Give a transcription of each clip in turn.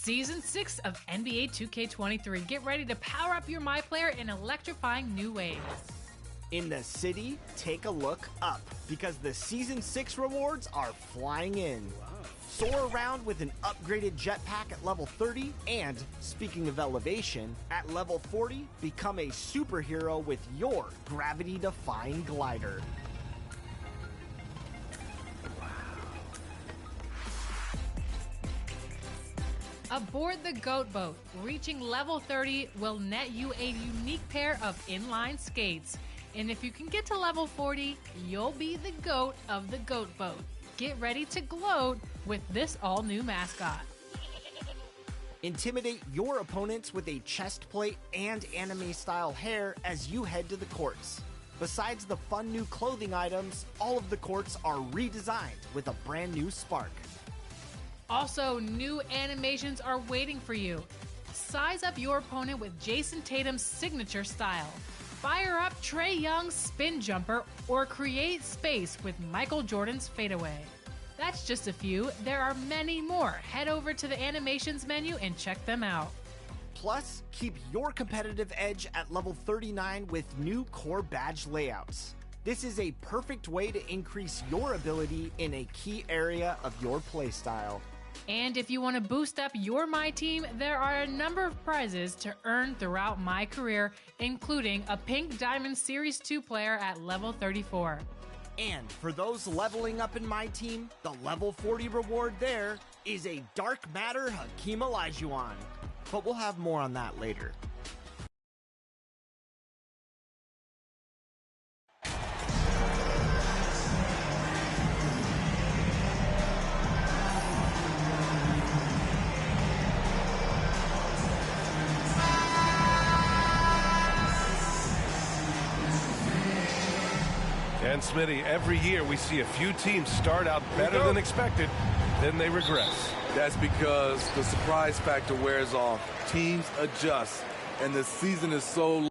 Season 6 of NBA 2K23. Get ready to power up your My Player in electrifying new ways. In the city, take a look up, because the Season 6 rewards are flying in. Soar around with an upgraded jetpack at level 30, and, speaking of elevation, at level 40, become a superhero with your gravity-defying glider. Aboard the Goat Boat, reaching level 30 will net you a unique pair of inline skates. And if you can get to level 40, you'll be the GOAT of the Goat Boat. Get ready to gloat with this all-new mascot. Intimidate your opponents with a chest plate and anime-style hair as you head to the courts. Besides the fun new clothing items, all of the courts are redesigned with a brand new spark. Also, new animations are waiting for you. Size up your opponent with Jason Tatum's signature style. Fire up Trae Young's spin jumper or create space with Michael Jordan's fadeaway. That's just a few. There are many more. Head over to the animations menu and check them out. Plus, keep your competitive edge at level 39 with new core badge layouts. This is a perfect way to increase your ability in a key area of your playstyle. And if you want to boost up your My Team, there are a number of prizes to earn throughout my career, including a Pink Diamond Series 2 player at level 34. And for those leveling up in My Team, the level 40 reward there is a Dark Matter Hakeem Olajuwon. But we'll have more on that later. And Smitty, every year we see a few teams start out better than expected, then they regress. That's because the surprise factor wears off. Teams adjust, and the season is so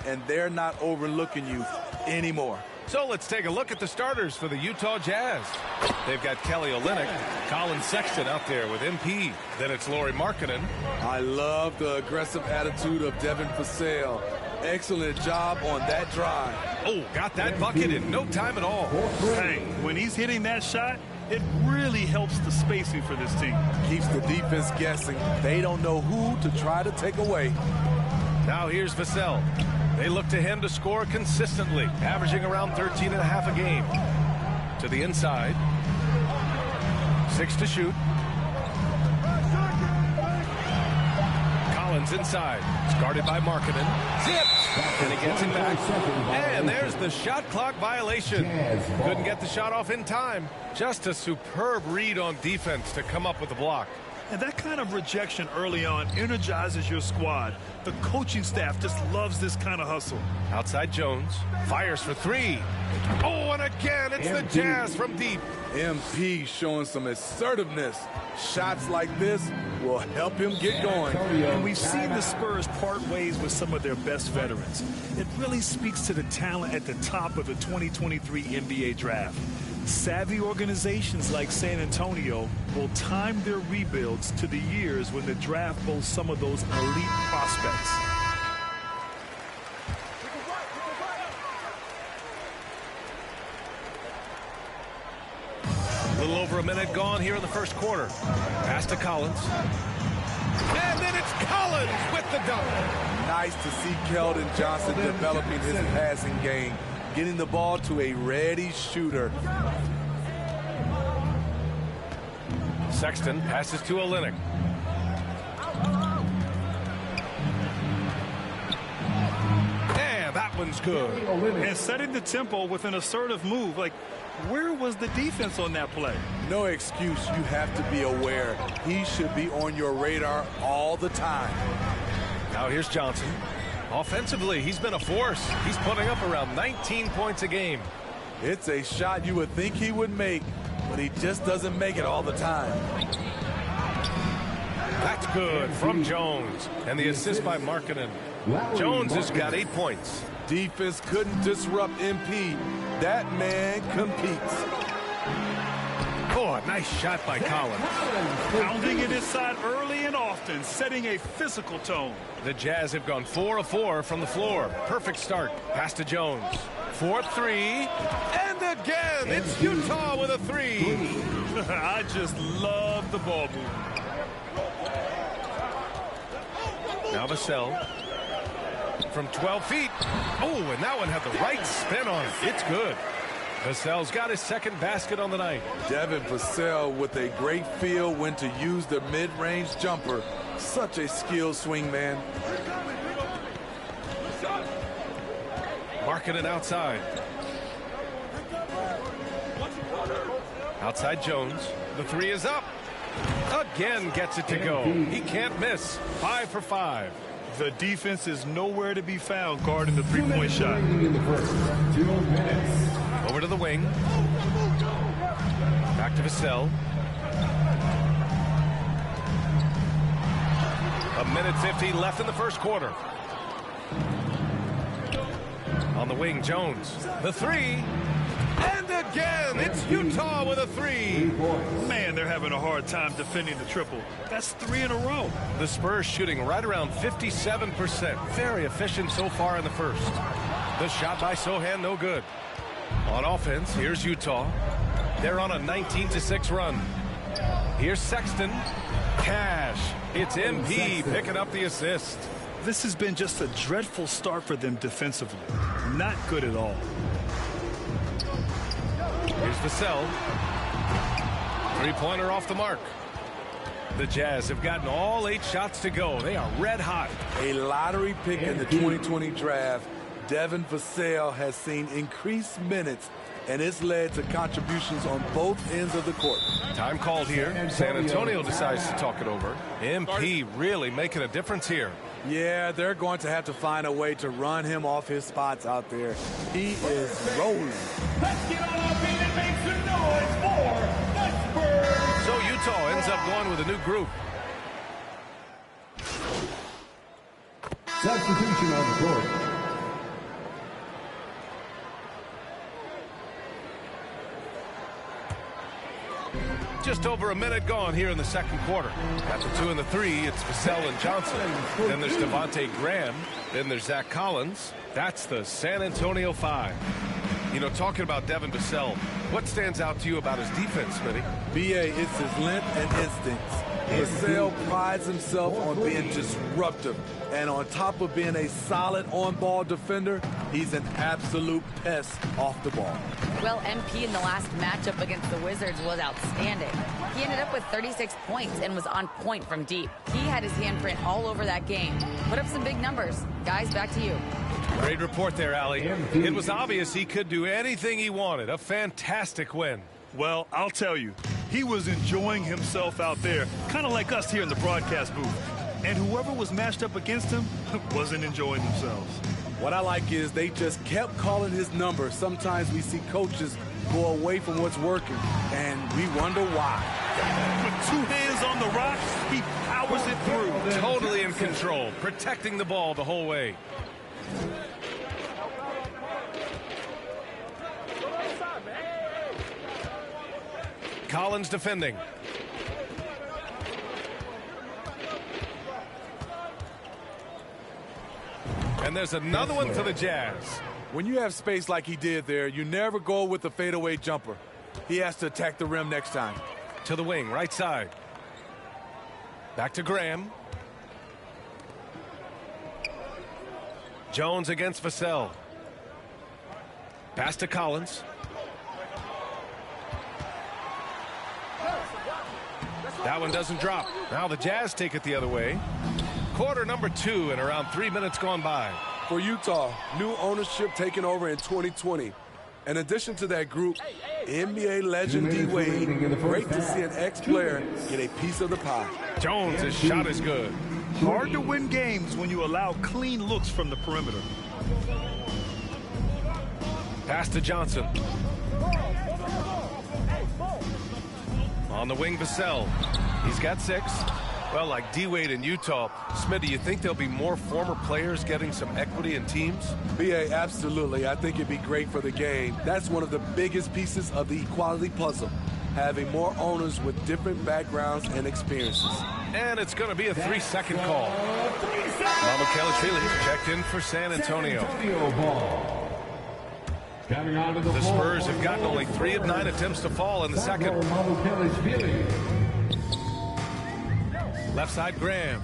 and they're not overlooking you anymore. So let's take a look at the starters for the Utah Jazz. They've got Kelly Olynyk, Colin Sexton out there with MP. Then it's Lauri Markkanen. I love the aggressive attitude of Devin Vassell. Excellent job on that drive. Oh, got that bucket in no time at all. Hey, when he's hitting that shot, it really helps the spacing for this team. Keeps the defense guessing. They don't know who to try to take away. Now here's Vassell. They look to him to score consistently, averaging around 13.5 a game. To the inside. 6 to shoot. Collins inside. It's guarded by Markkanen. Zipped! And he gets it back. And there's the shot clock violation. Couldn't get the shot off in time. Just a superb read on defense to come up with the block. And that kind of rejection early on energizes your squad. The coaching staff just loves this kind of hustle. Outside Jones. Fires for 3. Oh, and again, it's the Jazz from deep. MP showing some assertiveness. Shots like this will help him get going. And we've seen the Spurs part ways with some of their best veterans. It really speaks to the talent at the top of the 2023 NBA draft. Savvy organizations like San Antonio will time their rebuilds to the years when the draft boasts some of those elite prospects. A little over a minute gone here in the first quarter. Pass to Collins. And then it's Collins with the dunk. Nice to see Keldon Johnson developing his passing game, getting the ball to a ready shooter. Sexton passes to Olynyk. And that one's good. And setting the tempo with an assertive move. Like, where was the defense on that play? No excuse. You have to be aware. He should be on your radar all the time. Now here's Johnson. Offensively, he's been a force. He's putting up around 19 points a game. It's a shot you would think he would make, but he just doesn't make it all the time. That's good from Jones. And the assist by Markkanen. Jones has got 8 points. Defense couldn't disrupt MP. That man competes. Oh, a nice shot by Collins. Pounding it inside early and often, setting a physical tone. The Jazz have gone 4 of 4 from the floor. Perfect start. Pass to Jones. 4-3. And again, it's Utah with a 3. I just love the ball movement. Now Vassell from 12 feet. Oh, and that one had the right spin on it. It's good. Vassell's got his second basket on the night. Devin Vassell with a great feel when to use the mid-range jumper. Such a skilled swing man. Markkanen outside. Outside Jones. The 3 is up. Again gets it to go. He can't miss. 5 for 5. The defense is nowhere to be found guarding the three-point shot. Over to the wing. Back to Vassell. A minute 15 left in the first quarter. On the wing, Jones. The 3. And again, it's Utah with a 3. Man, they're having a hard time defending the triple. That's 3 in a row. The Spurs shooting right around 57%. Very efficient so far in the first. The shot by Sochan, no good. On offense, here's Utah. They're on a 19-6 run. Here's Sexton. Cash. It's MP picking up the assist. This has been just a dreadful start for them defensively. Not good at all. Here's Vassell. Three-pointer off the mark. The Jazz have gotten all 8 shots to go. They are red hot. A lottery pick in the 2020 draft. Devin Vassell has seen increased minutes, and it's led to contributions on both ends of the court. Time called here. San Antonio decides to talk it over. MP really making a difference here. Yeah, they're going to have to find a way to run him off his spots out there. He is rolling. Let's get on up and make some noise for the Spurs. So Utah ends up going with a new group. Substitution on the court. Just over a minute gone here in the second quarter. At the 2 and the 3, it's Vassell and Johnson. Then there's Devontae Graham. Then there's Zach Collins. That's the San Antonio 5. You know, talking about Devin Vassell, what stands out to you about his defense, Smitty? B.A., it's his length and instincts. Vassell prides himself on being disruptive. And on top of being a solid on-ball defender, he's an absolute pest off the ball. Well, MP in the last matchup against the Wizards was outstanding. He ended up with 36 points and was on point from deep. He had his handprint all over that game. Put up some big numbers. Guys, back to you. Great report there, Allie. It was obvious he could do anything he wanted. A fantastic win. Well, I'll tell you, he was enjoying himself out there, kind of like us here in the broadcast booth. And whoever was matched up against him wasn't enjoying themselves. What I like is they just kept calling his number. Sometimes we see coaches go away from what's working, and we wonder why. With 2 hands on the rock, he powers it through. Totally in control, protecting the ball the whole way. Collins defending. And there's another one for the Jazz. When you have space like he did there, you never go with the fadeaway jumper. He has to attack the rim next time. To the wing, right side. Back to Graham. Jones against Vassell. Pass to Collins. That one doesn't drop. Now the Jazz take it the other way. Quarter number 2 and around 3 minutes gone by. For Utah, new ownership taking over in 2020. In addition to that group, NBA legend D-Wade, great to see an ex-player get a piece of the pie. Jones' shot is good. Hard to win games when you allow clean looks from the perimeter. Pass to Johnson. On the wing, Vassell. He's got 6. Well, like D-Wade in Utah, Smitty, do you think there'll be more former players getting some equity in teams? B.A., absolutely. I think it'd be great for the game. That's one of the biggest pieces of the equality puzzle, having more owners with different backgrounds and experiences. And it's going to be a 3-second call. Mamukelashvili checked in for San Antonio. The Spurs have gotten only 3 of 9 attempts to fall in the second. Left side, Graham.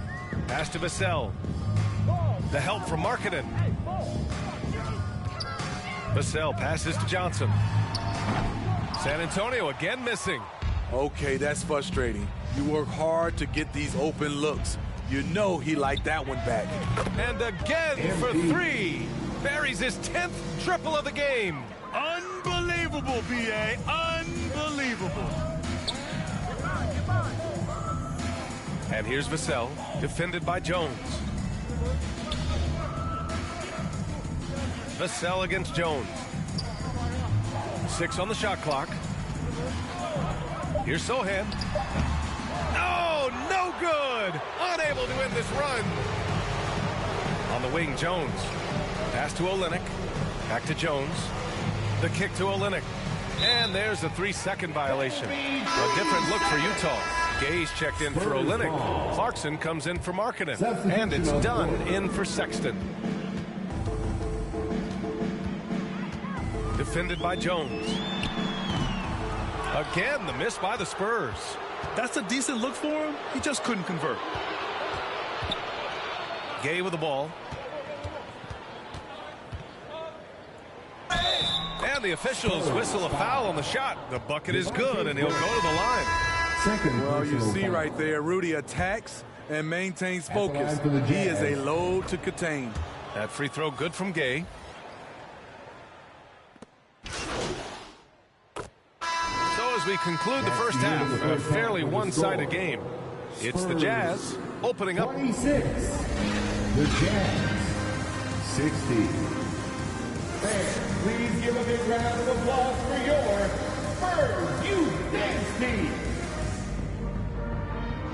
Pass to Vassell. The help from Markkanen. Vassell passes to Johnson. San Antonio again missing. Okay, that's frustrating. You work hard to get these open looks. You know he liked that one back. And again for 3. Buries his 10th triple of the game. Unbelievable, B.A. Unbelievable. And here's Vassell, defended by Jones. Vassell against Jones. 6 on the shot clock. Here's Sochan. Oh, no good! Unable to end this run. On the wing, Jones. Pass to Olynyk. Back to Jones. The kick to Olynyk. And there's a 3-second violation. A different look for Utah. Gay's checked in for Olynyk. Clarkson comes in for Markkanen. And it's done in for Sexton. Defended by Jones. Again, the miss by the Spurs. That's a decent look for him. He just couldn't convert. Gay with the ball. And the officials whistle a foul on the shot. The bucket is good, and he'll go to the line. Well, you see right there, Rudy attacks and maintains focus. He is a load to contain. That free throw good from Gay. So as we conclude the first half, a fairly one-sided game. It's the Jazz opening up. 26. The Jazz. 60. Fans, please give a big round of applause for your Spurs Youth Dance Team.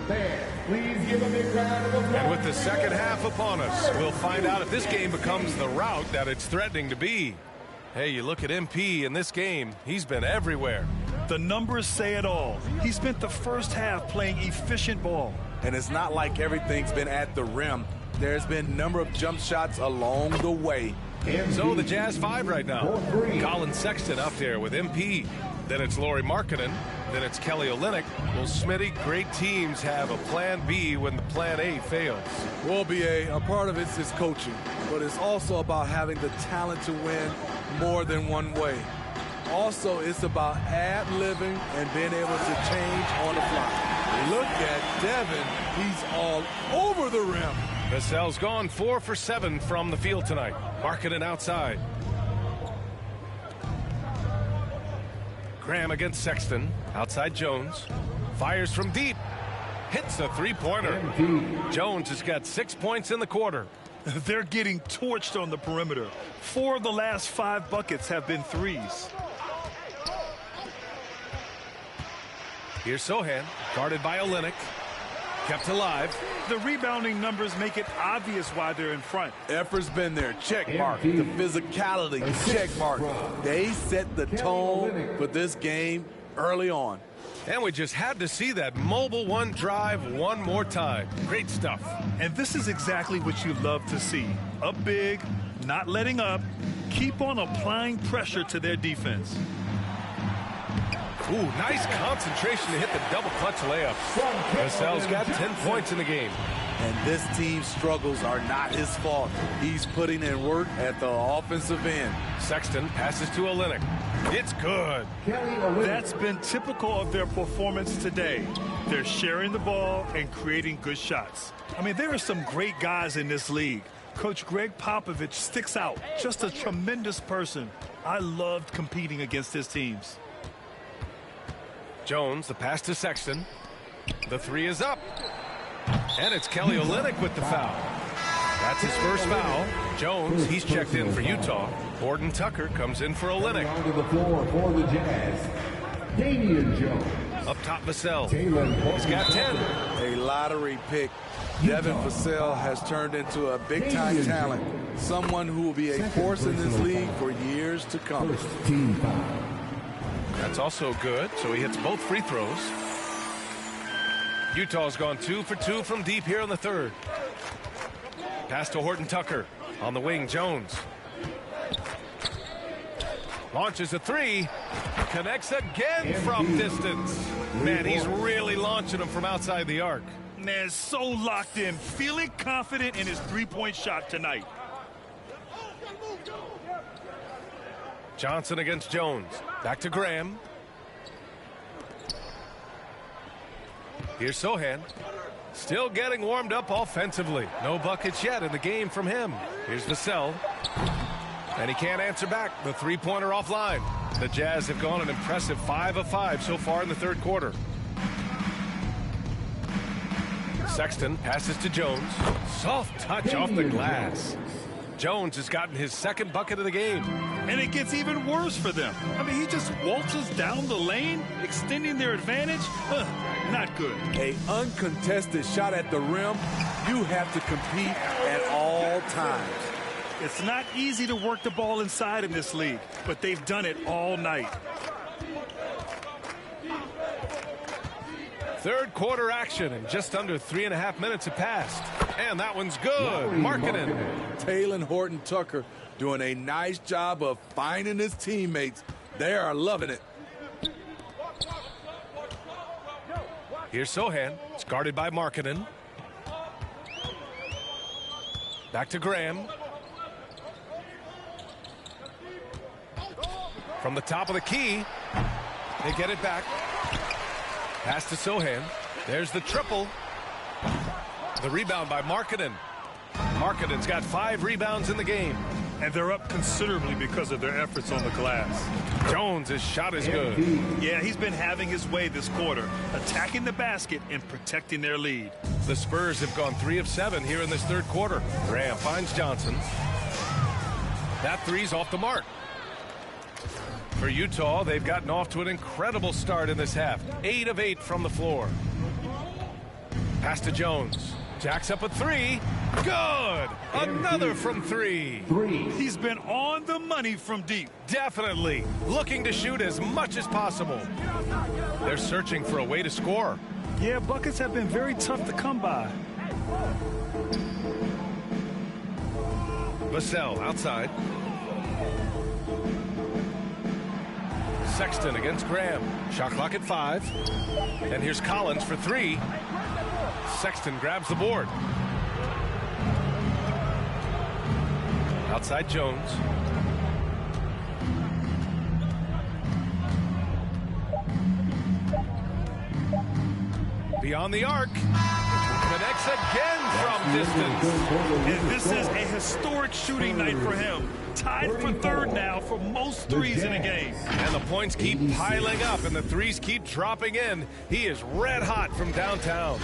Fans, please give a big round of applause. And with the second half upon us, we'll find out if this game becomes the rout that it's threatening to be. Hey, you look at MP in this game, he's been everywhere. The numbers say it all. He spent the first half playing efficient ball. And it's not like everything's been at the rim. There's been a number of jump shots along the way. So the Jazz 5 right now. Colin Sexton up there with MP. Then it's Lauri Markkanen. Then it's Kelly Olynyk. Well, Smitty, great teams have a plan B when the plan A fails. Well, BA, a part of it is coaching, but it's also about having the talent to win more than one way. Also, it's about ad-libbing and being able to change on the fly. Look at Devin. He's all over the rim. Vassell's gone 4 for 7 from the field tonight. Markkanen outside. Graham against Sexton. Outside Jones. Fires from deep. Hits a three-pointer. Jones has got 6 points in the quarter. They're getting torched on the perimeter. 4 of the last 5 buckets have been threes. Here's Sochan, guarded by Olynyk. Kept alive. The rebounding numbers make it obvious why they're in front. Effort's been there. Check mark. The physicality. Check mark. They set the tone for this game early on. And we just had to see that mobile one drive one more time. Great stuff. And this is exactly what you love to see. Up big, not letting up. Keep on applying pressure to their defense. Ooh, nice concentration to hit the double clutch layup. Vassell's got 10 points in the game. And this team's struggles are not his fault. He's putting in work at the offensive end. Sexton passes to Olynyk. It's good. That's been typical of their performance today. They're sharing the ball and creating good shots. I mean, there are some great guys in this league. Coach Greg Popovich sticks out. Just a tremendous person. I loved competing against his teams. Jones, the pass to Sexton. The three is up. And it's Kelly Olynyk with the foul. That's his first foul. Jones, he's checked in for Utah. Horton Tucker comes in for Olynyk. Onto the floor for the Jazz, Damian Jones. Up top, Vassell. He's got 10. A lottery pick. Devin Vassell has turned into a big-time talent. Someone who will be a force in this league for years to come. First team foul. That's also good, so he hits both free throws. Utah's gone 2 for 2 from deep here in the third. Pass to Horton Tucker. On the wing, Jones. Launches a three. Connects again from distance. Man, he's really launching them from outside the arc. Man, so locked in, feeling confident in his three-point shot tonight. Johnson against Jones. Back to Graham. Here's Sochan. Still getting warmed up offensively. No buckets yet in the game from him. Here's Vassell. And he can't answer back. The three-pointer offline. The Jazz have gone an impressive 5 of 5 so far in the third quarter. Sexton passes to Jones. Soft touch off the glass. Jones has gotten his second bucket of the game. And it gets even worse for them. I mean, he just waltzes down the lane, extending their advantage. Not good. A uncontested shot at the rim. You have to compete at all times. It's not easy to work the ball inside in this league, but they've done it all night. Third quarter action, and just under 3.5 minutes have passed. And that one's good. Markkanen. Talen Horton Tucker doing a nice job of finding his teammates. They are loving it. Here's Sochan. It's guarded by Markkanen. Back to Graham. From the top of the key. They get it back. Pass to Sochan. There's the triple. The rebound by Markkanen. Markkanen's got 5 rebounds in the game. And they're up considerably because of their efforts on the glass. Jones' shot is good. Yeah, he's been having his way this quarter, attacking the basket and protecting their lead. The Spurs have gone 3 of 7 here in this third quarter. Graham finds Johnson. That three's off the mark. For Utah, they've gotten off to an incredible start in this half. 8 of 8 from the floor. Pass to Jones. Jacks up a three. Good. Another from three. He's been on the money from deep. Definitely. Looking to shoot as much as possible. They're searching for a way to score. Yeah, buckets have been very tough to come by. Vassell outside. Sexton against Graham. Shot clock at 5. And here's Collins for 3. Sexton grabs the board. Outside Jones. Beyond the arc. Connects again from distance. And this is a historic shooting night for him. Tied for third now for most threes in a game. And the points keep piling up and the threes keep dropping in. He is red hot from downtown.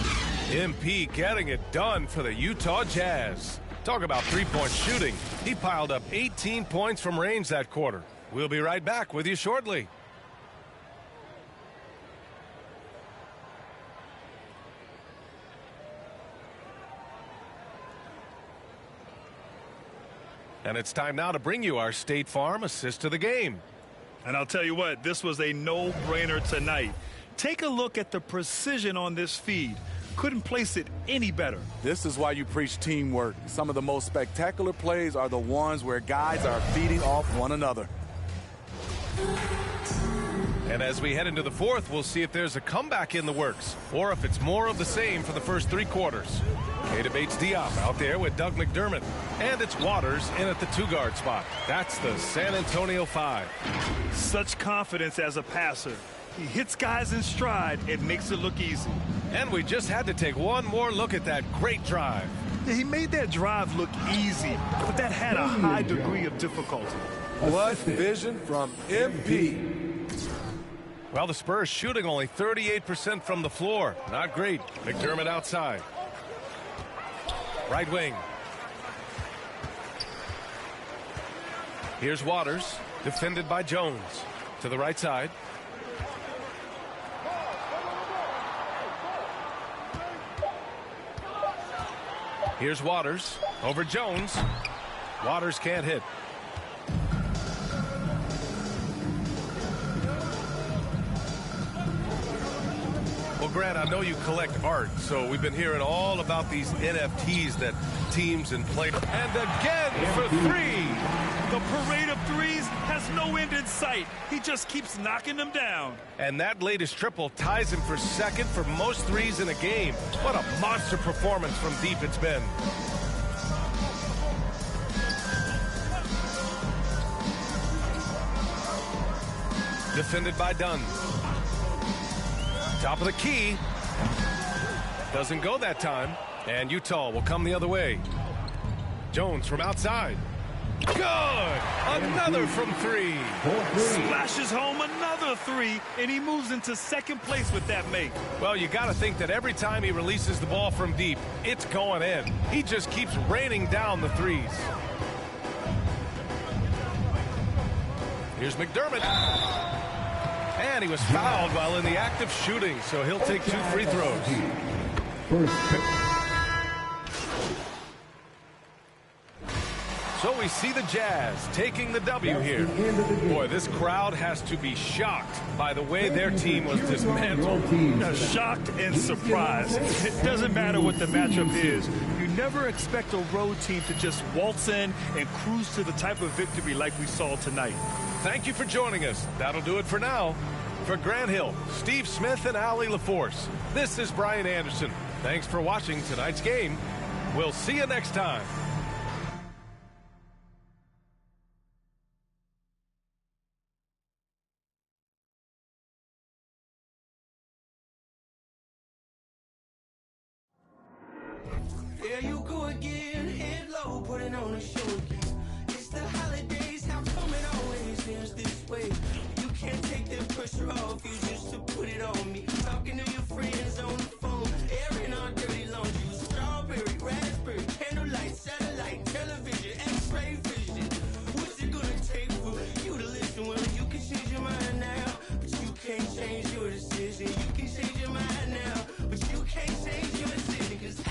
MP getting it done for the Utah Jazz. Talk about three-point shooting. He piled up 18 points from range that quarter. We'll be right back with you shortly. And it's time now to bring you our State Farm assist to the game. And I'll tell you what, this was a no-brainer tonight. Take a look at the precision on this feed. Couldn't place it any better. This is why you preach teamwork. Some of the most spectacular plays are the ones where guys are feeding off one another. And as we head into the fourth, we'll see if there's a comeback in the works or if it's more of the same for the first 3 quarters. Keita Bates-Diop out there with Doug McDermott. And it's Waters in at the 2-guard spot. That's the San Antonio 5. Such confidence as a passer. He hits guys in stride and makes it look easy. And we just had to take one more look at that great drive. Yeah, he made that drive look easy, but that had a high degree of difficulty. What vision from MP. Well, the Spurs shooting only 38% from the floor. Not great. McDermott outside. Right wing. Here's Waters, defended by Jones. To the right side. Here's Waters over Jones. Waters can't hit. Well, Grant, I know you collect art, so we've been hearing all about these NFTs that teams and players. And again for 3. The parade of threes has no end in sight. He just keeps knocking them down. And that latest triple ties him for second for most threes in a game. What a monster performance from deep it's been. Defended by Dunn. Top of the key. Doesn't go that time. And Utah will come the other way. Jones from outside. Good! Another from 3. Splashes home another 3, and he moves into second place with that make. Well, you got to think that every time he releases the ball from deep, it's going in. He just keeps raining down the threes. Here's McDermott. And he was fouled while in the act of shooting, so he'll take 2 free throws. So we see the Jazz taking the W here. Boy, this crowd has to be shocked by the way their team was dismantled. Shocked and surprised. It doesn't matter what the matchup is. You never expect a road team to just waltz in and cruise to the type of victory like we saw tonight. Thank you for joining us. That'll do it for now. For Grant Hill, Steve Smith, and Allie LaForce, this is Brian Anderson. Thanks for watching tonight's game. We'll see you next time. There you go again, head low, putting on a show again. It's the holidays, how come it always ends this way? You can't take that pressure off you just to put it on me. Talking to your friends on the phone, airing our dirty laundry. Strawberry, raspberry, candlelight, satellite, television, x-ray vision. What's it gonna take for you to listen? Well, you can change your mind now, but you can't change your decision. You can change your mind now, but you can't change your decision. 'Cause I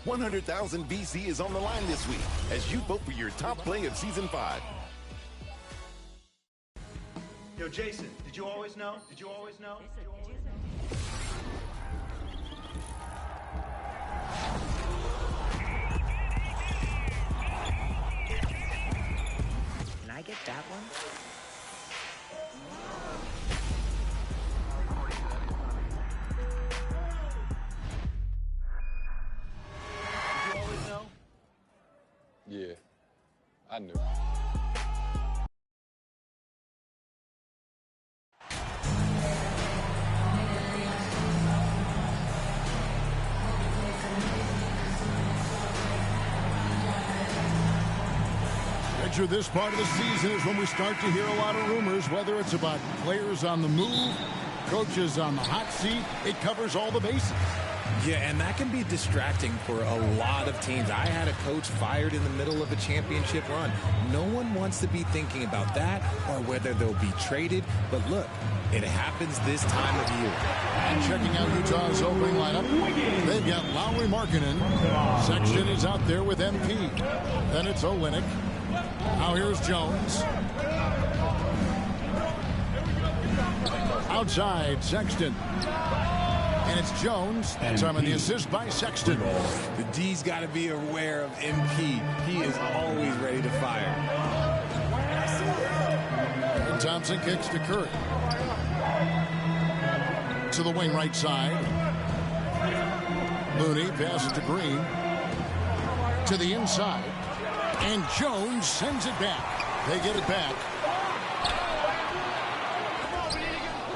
100,000 VC is on the line this week as you vote for your top play of Season 5. Yo, Jason, did you always know? Did you always know? Can I get that one? Did you always know? Yeah, I knew. This part of the season is when we start to hear a lot of rumors, whether it's about players on the move, coaches on the hot seat. It covers all the bases. Yeah, and that can be distracting for a lot of teams. I had a coach fired in the middle of a championship run. No one wants to be thinking about that or whether they'll be traded. But look, it happens this time of year. And checking out Utah's opening lineup, they've got Lauri Markkanen. Sexton is out there with MP. Then it's Olynyk. Now here's Jones. Outside, Sexton. And it's Jones. Time on the assist by Sexton. The D's got to be aware of MP. He is always ready to fire. And Thompson kicks to Curry. To the wing right side. Looney passes to Green. To the inside. And Jones sends it back. They get it back.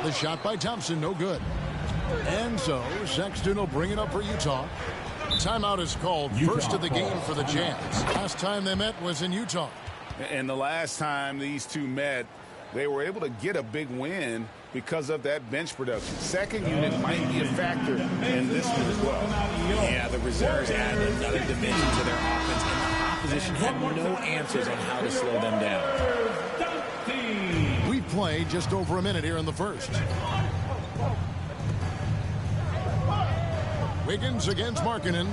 The shot by Thompson, no good. And so Sexton will bring it up for Utah. Timeout is called. First of the game for the Jazz. Last time they met was in Utah. And the last time these two met, they were able to get a big win because of that bench production. Second unit might be a factor in this one as well. Yeah, the reserves add another dimension to their offense, and the opposition had no answers on how to slow them down. We play just over a minute here in the first. Wiggins against Markkanen.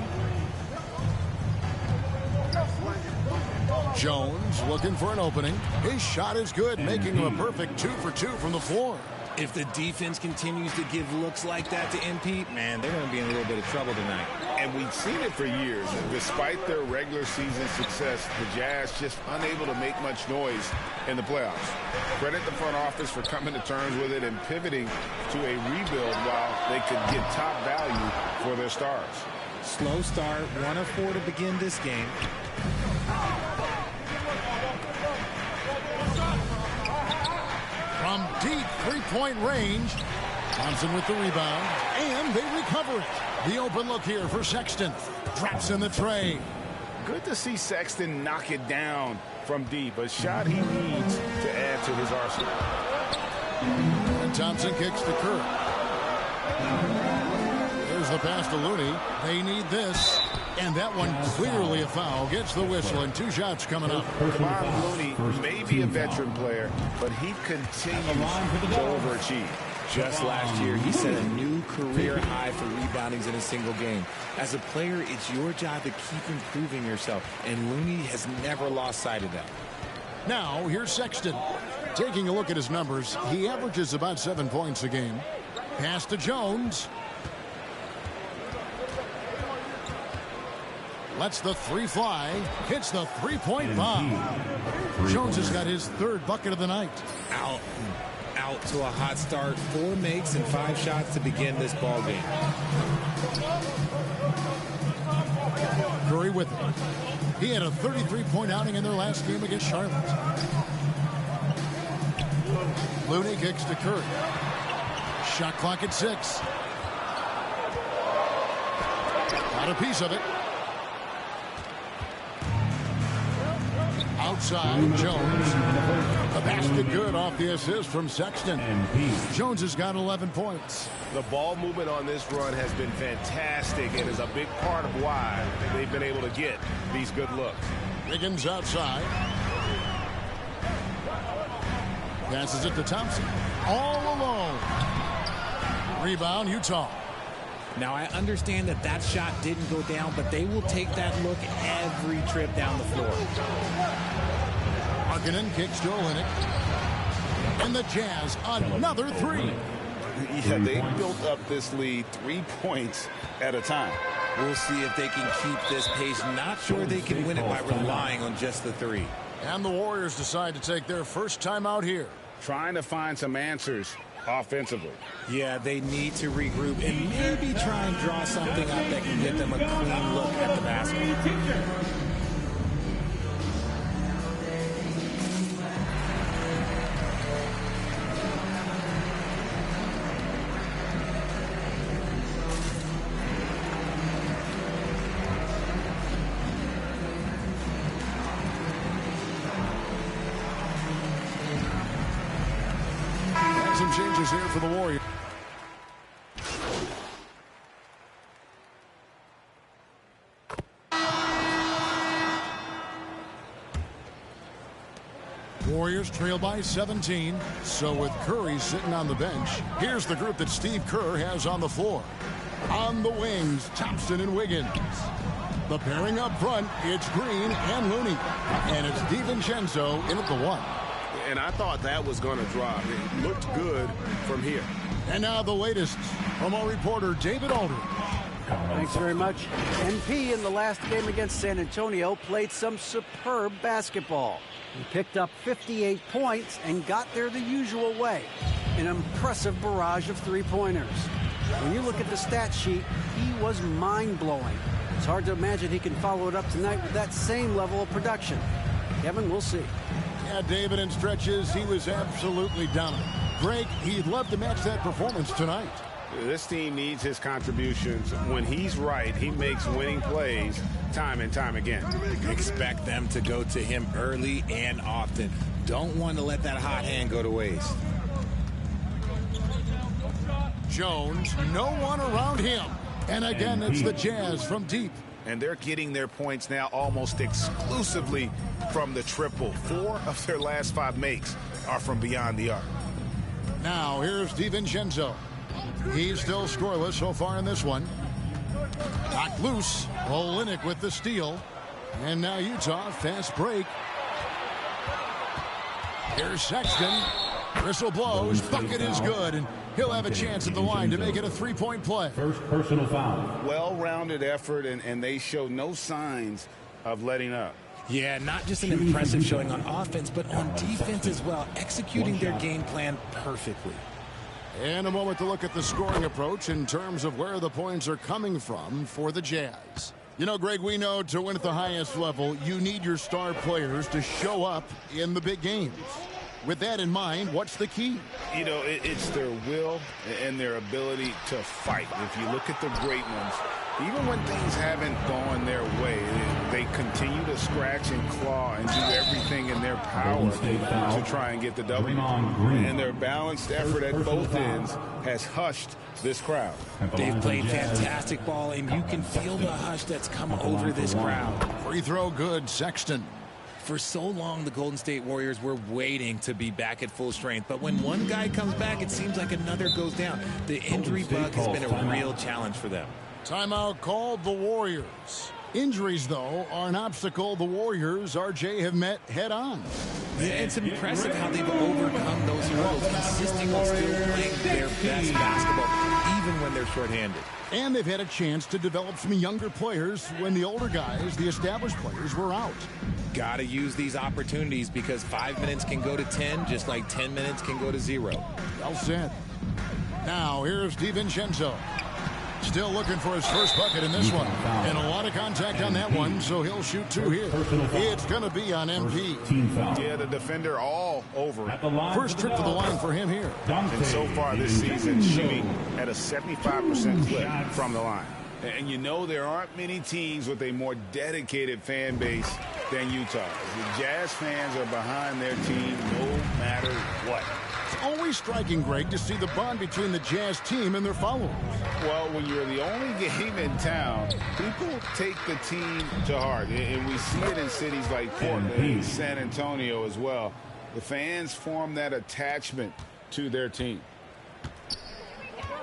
Jones looking for an opening. His shot is good, making him a perfect 2 for 2 from the floor. If the defense continues to give looks like that to MP, man, they're going to be in a little bit of trouble tonight. And we've seen it for years. Despite their regular season success, the Jazz just unable to make much noise in the playoffs. Credit the front office for coming to terms with it and pivoting to a rebuild while they could get top value for their stars. Slow start, 1 of 4 to begin this game. From deep three-point range, Thompson with the rebound, and they recover it. The open look here for Sexton. Drops in the tray. Good to see Sexton knock it down from deep, a shot he needs to add to his arsenal. And Thompson kicks to Curry. There's the pass to Looney. They need this. And that one clearly a foul. Gets the whistle, and 2 shots coming up. Kevon Looney may be a veteran player, but he continues to overachieve. Just last year, he set a new career high for reboundings in a single game. As a player, it's your job to keep improving yourself, and Looney has never lost sight of that. Now, here's Sexton. Taking a look at his numbers, he averages about 7 points a game. Pass to Jones. Lets the 3 fly. Hits the three-point bomb. Jones has got his 3rd bucket of the night. Out to a hot start. 4 makes and 5 shots to begin this ball game. Curry with it. He had a 33-point outing in their last game against Charlotte. Looney kicks to Curry. Shot clock at 6. Got a piece of it. Outside, Jones. A basket good off the assist from Sexton. Jones has got 11 points. The ball movement on this run has been fantastic and is a big part of why they've been able to get these good looks. Wiggins outside. Passes it to Thompson. All alone. Rebound, Utah. Now, I understand that that shot didn't go down, but they will take that look every trip down the floor. Markkanen kicks to Olynyk. And the Jazz, another three. Yeah, they built up this lead 3 points at a time. We'll see if they can keep this pace. Not sure they can win it by relying on just the three. And the Warriors decide to take their first time out here. Trying to find some answers offensively. Yeah, they need to regroup and maybe try and draw something up that can get them a clean look at the basket. Some changes here for the Warriors. Warriors trail by 17. So with Curry sitting on the bench, here's the group that Steve Kerr has on the floor. On the wings, Thompson and Wiggins. The pairing up front, it's Green and Looney. And it's DiVincenzo in at the one. And I thought that was going to drop. It looked good from here. And now the latest from our reporter, David Aldridge. Thanks very much. NP in the last game against San Antonio played some superb basketball. He picked up 58 points and got there the usual way. An impressive barrage of three-pointers. When you look at the stat sheet, he was mind-blowing. It's hard to imagine he can follow it up tonight with that same level of production. Kevin, we'll see. Yeah, David, in stretches, he was absolutely dominant. Greg, he'd love to match that performance tonight. This team needs his contributions. When he's right, he makes winning plays time and time again. Expect them to go to him early and often. Don't want to let that hot hand go to waste. Jones, no one around him. And again, it's the Jazz from deep. And they're getting their points now almost exclusively from the triple. 4 of their last 5 makes are from beyond the arc. Now, here's DiVincenzo. He's still scoreless so far in this one. Knocked loose. Olynyk with the steal. And now Utah, fast break. Here's Sexton. Whistle blows. Bucket is good. And he'll have a chance at the line to make it a three-point play. First personal foul. Well-rounded effort, and they show no signs of letting up. Yeah, not just an impressive showing on offense, but on defense as well, executing their game plan perfectly. And a moment to look at the scoring approach in terms of where the points are coming from for the Jazz. You know, Greg, we know to win at the highest level, you need your star players to show up in the big games. With that in mind, what's the key? You know, it's their will and their ability to fight. If you look at the great ones, even when things haven't gone their way, they continue to scratch and claw and do everything in their power to try and get the W. And their balanced effort at both ends has hushed this crowd. They've played fantastic ball, and you can feel the hush that's come over this crowd. Free throw good, Sexton. For so long, the Golden State Warriors were waiting to be back at full strength. But when one guy comes back, it seems like another goes down. The injury bug has been a real challenge for them. Timeout called the Warriors. Injuries, though, are an obstacle the Warriors, RJ, have met head-on. It's impressive how they've overcome those hurdles, consistently still playing their best basketball, even when they're shorthanded. And they've had a chance to develop some younger players when the older guys, the established players, were out. Got to use these opportunities because 5 minutes can go to 10, just like 10 minutes can go to 0. Well said. Now, here's DiVincenzo. Still looking for his first bucket in this one. And a lot of contact on that one, so he'll shoot 2 here. It's going to be on MP. Yeah, the defender all over. First trip to the line for him here. And so far this season, shooting at a 75% clip from the line. And you know there aren't many teams with a more dedicated fan base than Utah. The Jazz fans are behind their team no matter what. It's always striking, Greg, to see the bond between the Jazz team and their followers. Well, when you're the only game in town, people take the team to heart. And we see it in cities like Portland and San Antonio as well. The fans form that attachment to their team.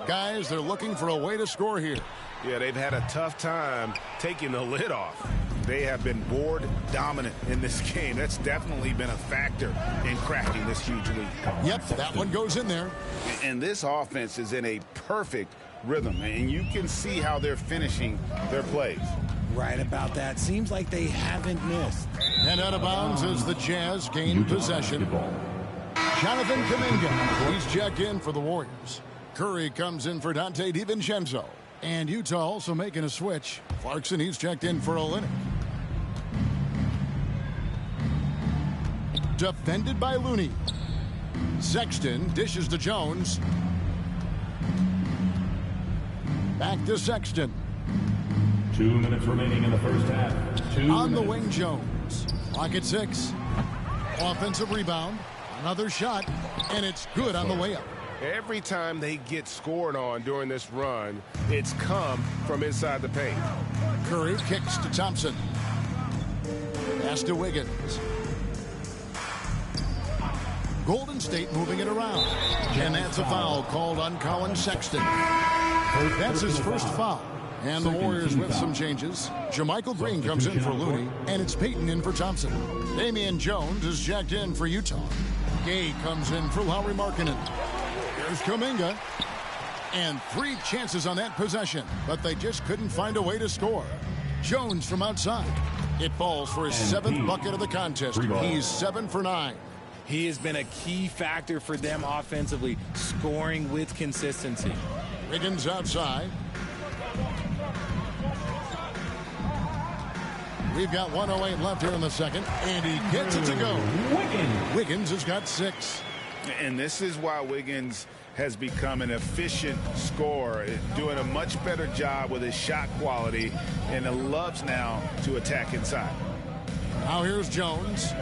Guys, they're looking for a way to score here. Yeah, they've had a tough time taking the lid off. They have been board dominant in this game. That's definitely been a factor in cracking this huge lead. Yep, that one goes in there. And this offense is in a perfect rhythm, and you can see how they're finishing their plays. Right about that. Seems like they haven't missed. And out of bounds as the Jazz gain possession. Jonathan Kuminga, he's checked in for the Warriors. Curry comes in for Dante DiVincenzo. And Utah also making a switch. Clarkson, he's checked in for Olynyk. Defended by Looney. Sexton dishes to Jones. Back to Sexton. 2 minutes remaining in the first half. On the wing, Jones. Clock at 6. Offensive rebound. Another shot. And it's good on the way up. Every time they get scored on during this run, it's come from inside the paint. Curry kicks to Thompson. Pass to Wiggins. Golden State moving it around. And that's a foul called on Colin Sexton. That's his first foul. And the Warriors with some changes. JaMychal Green comes in for Looney, and it's Payton in for Thompson. Damian Jones is checked in for Utah. Gay comes in for Lauri Markkanen. Here's Kuminga. And 3 chances on that possession, but they just couldn't find a way to score. Jones from outside. It falls for his 7th bucket of the contest. He's 7 for 9. He has been a key factor for them offensively, scoring with consistency. Wiggins outside. We've got 1:08 left here in the second, and he gets it to go. Wiggins has got 6. And this is why Wiggins has become an efficient scorer, doing a much better job with his shot quality, and loves now to attack inside. Now here's Jones.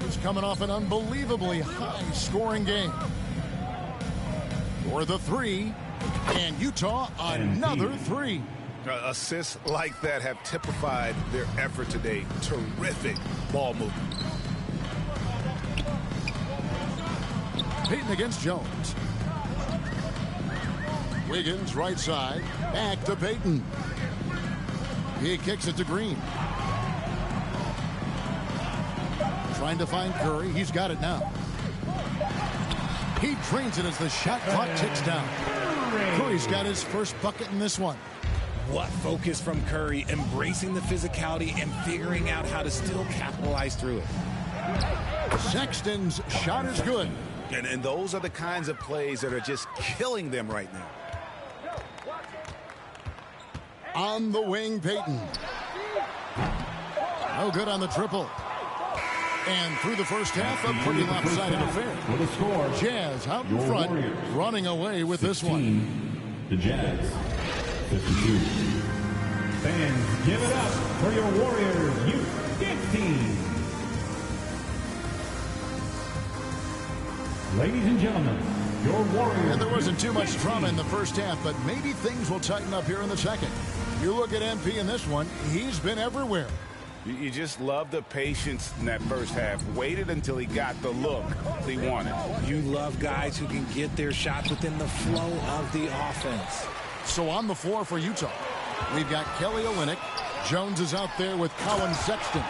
He's coming off an unbelievably high-scoring game. For the 3, and Utah another 3. Assists like that have typified their effort today. Terrific ball movement. Payton against Jones. Wiggins right side. Back to Payton. He kicks it to Green. Trying to find Curry. He's got it now. He drains it as the shot clock ticks down. Curry's got his first bucket in this one. What focus from Curry, embracing the physicality and figuring out how to still capitalize through it. Sexton's shot is good. And those are the kinds of plays that are just killing them right now. On the wing, Payton. No good on the triple. And through the first half, a pretty lopsided affair. With a score, Jazz out in front, Warriors, running away with 16, this one. The Jazz, 52. Fans, give it up for your Warriors U15. Ladies and gentlemen, your Warriors. And there wasn't too much drama in the first half, but maybe things will tighten up here in the second. You look at MP in this one, he's been everywhere. You just love the patience in that first half. Waited until he got the look he wanted. You love guys who can get their shots within the flow of the offense. So on the floor for Utah, we've got Kelly Olynyk. Jones is out there with Colin Sexton.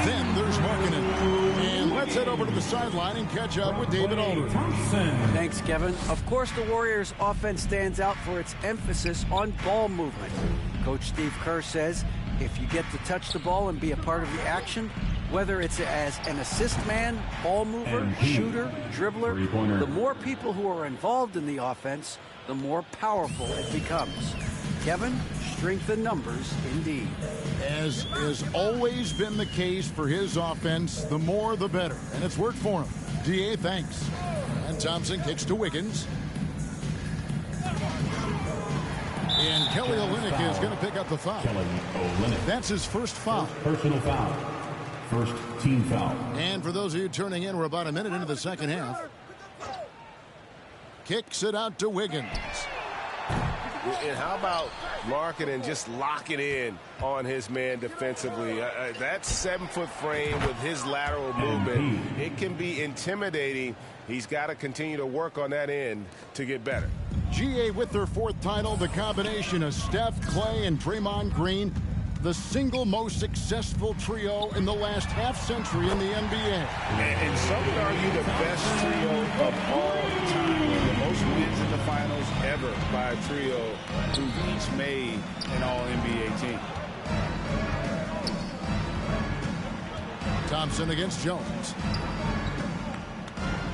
Then there's Markkanen. And let's head over to the sideline and catch up with David Aldridge. Thanks, Kevin. Of course, the Warriors' offense stands out for its emphasis on ball movement. Coach Steve Kerr says, if you get to touch the ball and be a part of the action, whether it's as an assist man, ball mover, shooter, dribbler, the more people who are involved in the offense, the more powerful it becomes. Kevin, strength in numbers indeed. As has always been the case for his offense, the more the better. And it's worked for him. DA, thanks. And Thompson kicks to Wiggins. And Kelly Olynyk is going to pick up the foul. Kelly Olynyk. That's his first foul. Personal foul. First team foul. And for those of you turning in, we're about a minute into the second half. Kicks it out to Wiggins. And how about Markkanen just locking in on his man defensively? That 7-foot frame with his lateral movement, it can be intimidating He's got to continue to work on that end to get better. GA with their 4th title, the combination of Steph, Clay, and Draymond Green, the single most successful trio in the last half-century in the NBA. And some would argue the best trio of all time. The most wins in the finals ever by a trio who've each made an All-NBA team. Thompson against Jones.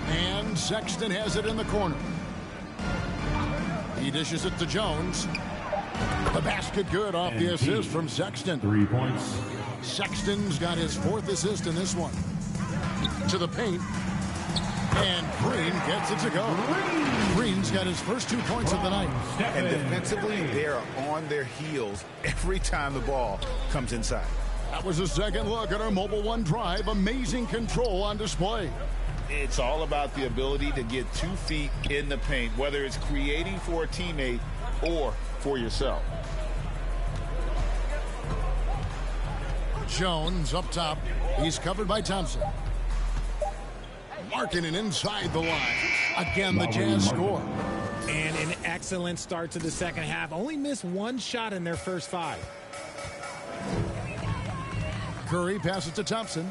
And Sexton has it in the corner. He dishes it to Jones. The basket good off the assist from Sexton. 3 points. Sexton's got his 4th assist in this one. To the paint. And Green gets it to go. Green's got his first 2 points of the night. And defensively, they're on their heels every time the ball comes inside. That was a second look at our Mobile One drive. Amazing control on display. It's all about the ability to get 2 feet in the paint, whether it's creating for a teammate or for yourself. Jones up top. He's covered by Thompson. Markkanen inside the line. Again, the Jazz score. And an excellent start to the second half. Only missed 1 shot in their first 5. Curry passes to Thompson.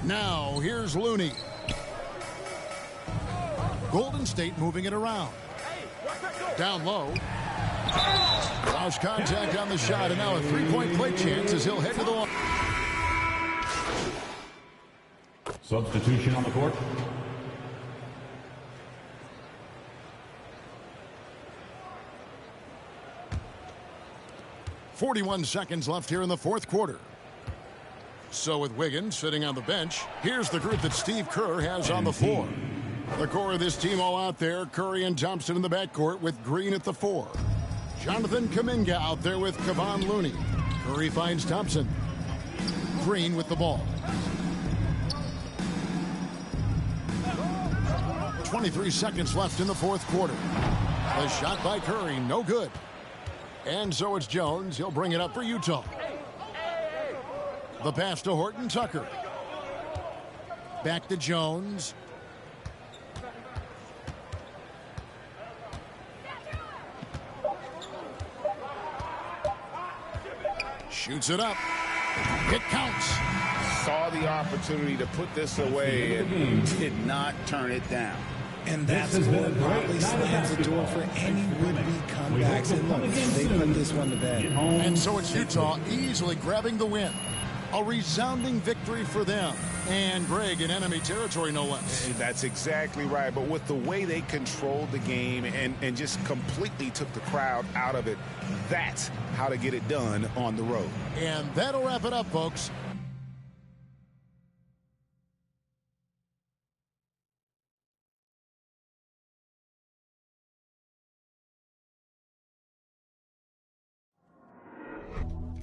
Now, here's Looney. Golden State moving it around. Down low. Lost contact on the shot, and now a 3-point play chance as he'll head to the line. Substitution on the court. .41 seconds left here in the 4th quarter. So with Wiggins sitting on the bench, here's the group that Steve Kerr has on the floor. The core of this team all out there, Curry and Thompson in the backcourt with Green at the 4. Jonathan Kuminga out there with Kevon Looney. Curry finds Thompson. Green with the ball. 23 seconds left in the 4th quarter. A shot by Curry, no good. And so it's Jones. He'll bring it up for Utah. The pass to Horton Tucker. Back to Jones. Shoots it up. It counts. Saw the opportunity to put this away and did not turn it down. And that's what probably slams the door for any would-be comebacks. And look, they put this one to bed. And so it's Utah easily grabbing the win. A resounding victory for them. And Greg in enemy territory, no less. That's exactly right. But with the way they controlled the game and just completely took the crowd out of it, that's how to get it done on the road. And that'll wrap it up, folks.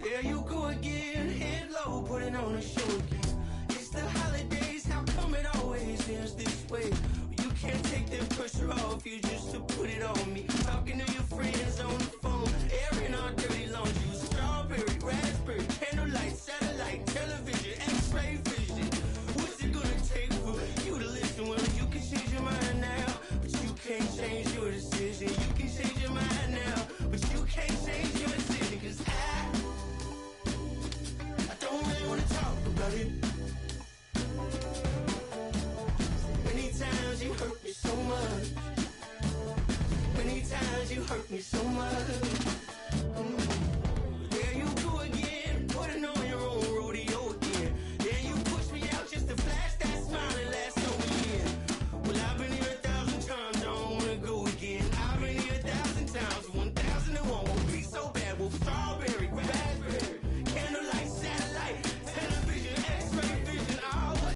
There you go again, head low, putting on a show again. It's the holidays, how come it always ends this way? You can't take that pressure off you just to put it on me. Talking to your friends on the phone, airing our dirty laundry. Strawberry, raspberry, candlelight, satellite, television, x-ray vision. What's it gonna take for you to listen? Well, you can change your mind now, but you can't change your decision. You can change your mind now, but you can't change your decision. Cause I don't really want to talk about it. Many times you hurt me so much. Many times you hurt me so much.